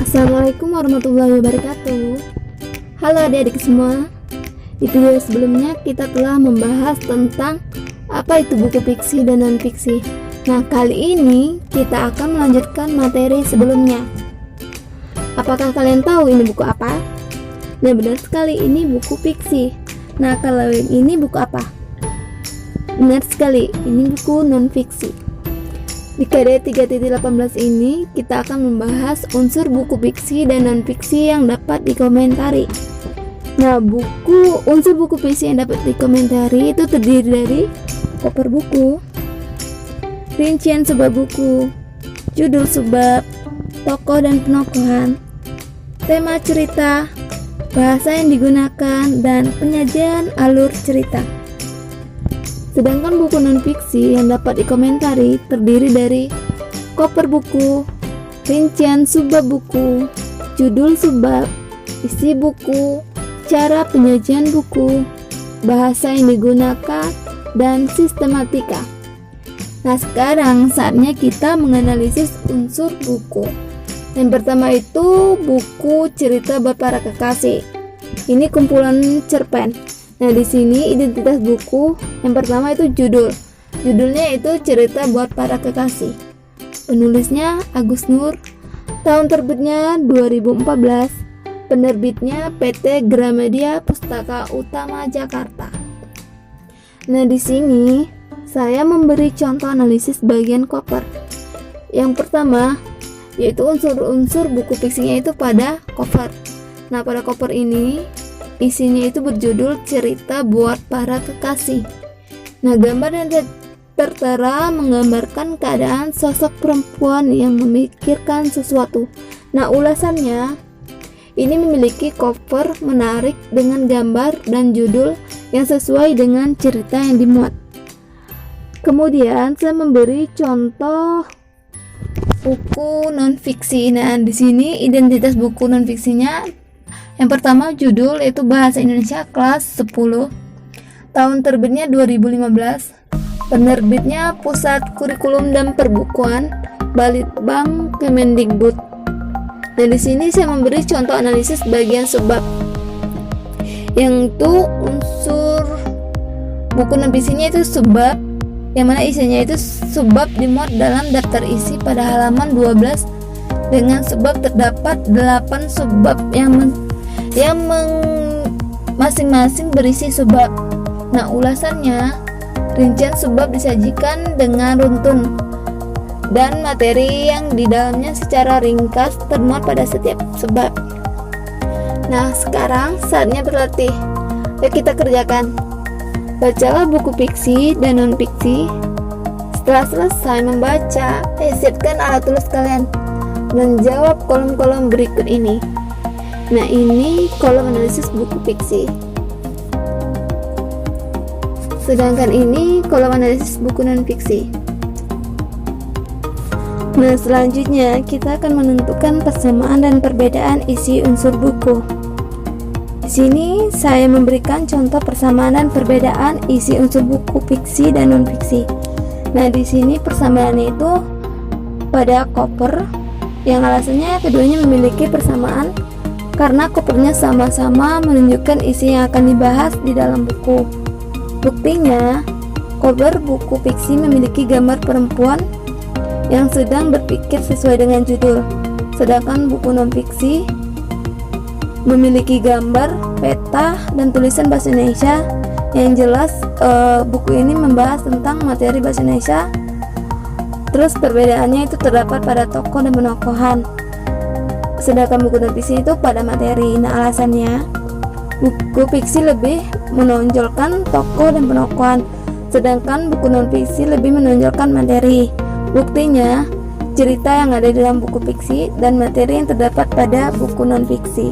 Assalamualaikum warahmatullahi wabarakatuh. Halo adik-adik semua. Di video sebelumnya kita telah membahas tentang apa itu buku fiksi dan non-fiksi. Nah, kali ini kita akan melanjutkan materi sebelumnya. Apakah kalian tahu ini buku apa? Nah, benar sekali, ini buku fiksi. Nah, kalau ini buku apa? Benar sekali, ini buku non-fiksi. Di KD 3.18 ini kita akan membahas unsur buku fiksi dan non-fiksi yang dapat dikomentari. Nah, unsur buku fiksi yang dapat dikomentari itu terdiri dari cover buku, rincian subbab buku, judul subbab, tokoh dan penokohan, tema cerita, bahasa yang digunakan, dan penyajian alur cerita. Sedangkan buku non-fiksi yang dapat dikomentari terdiri dari cover buku, rincian subbab buku, judul subbab, isi buku, cara penyajian buku, bahasa yang digunakan, dan sistematika. Nah, sekarang saatnya kita menganalisis unsur buku. Yang pertama itu buku cerita buat para kekasih. Ini kumpulan cerpen. Nah, di sini identitas buku yang pertama itu judul. Judulnya itu cerita buat para kekasih. Penulisnya Agus Nur. Tahun terbitnya 2014. Penerbitnya PT Gramedia Pustaka Utama Jakarta. Nah, di sini saya memberi contoh analisis bagian cover. Yang pertama yaitu unsur-unsur buku fiksinya itu pada cover. Nah, pada cover ini isinya itu berjudul cerita buat para kekasih. Nah, gambar yang tertera menggambarkan keadaan sosok perempuan yang memikirkan sesuatu. Nah, ulasannya ini memiliki cover menarik dengan gambar dan judul yang sesuai dengan cerita yang dimuat. Kemudian saya memberi contoh buku non-fiksi. Nah, di sini identitas buku non-fiksinya yang pertama judul yaitu Bahasa Indonesia kelas 10. Tahun terbitnya 2015. Penerbitnya Pusat Kurikulum dan Perbukuan, Balitbang Kemendikbud. Nah, di sini saya memberi contoh analisis bagian subbab. Yang itu unsur buku non-fiksinya itu subbab, yang mana isinya itu subbab dimuat dalam daftar isi pada halaman 12. Dengan subbab terdapat 8 subbab yang masing-masing berisi subbab. Nah, ulasannya rincian subbab disajikan dengan runtun dan materi yang di dalamnya secara ringkas termuat pada setiap subbab. Nah, sekarang saatnya berlatih. Yuk kita kerjakan. Bacalah buku fiksi dan non-fiksi. Setelah selesai membaca, siapkan alat tulis kalian dan jawab kolom-kolom berikut ini. Nah, ini kolom analisis buku fiksi. Sedangkan ini kolom analisis buku non-fiksi. Nah, selanjutnya kita akan menentukan persamaan dan perbedaan isi unsur buku. Di sini saya memberikan contoh persamaan dan perbedaan isi unsur buku fiksi dan non-fiksi. Nah, di sini persamaannya itu pada cover, yang alasannya keduanya memiliki persamaan karena covernya sama-sama menunjukkan isi yang akan dibahas di dalam buku. Buktinya, cover buku fiksi memiliki gambar perempuan yang sedang berpikir sesuai dengan judul. Sedangkan buku non-fiksi memiliki gambar, peta, dan tulisan bahasa Indonesia yang jelas. Buku ini membahas tentang materi bahasa Indonesia. Terus perbedaannya itu terdapat pada tokoh dan penokohan. Sedangkan buku non-fiksi itu pada materi. Nah, alasannya buku fiksi lebih menonjolkan tokoh dan penokohan, sedangkan buku non-fiksi lebih menonjolkan materi. Buktinya cerita yang ada di dalam buku fiksi dan materi yang terdapat pada buku non-fiksi.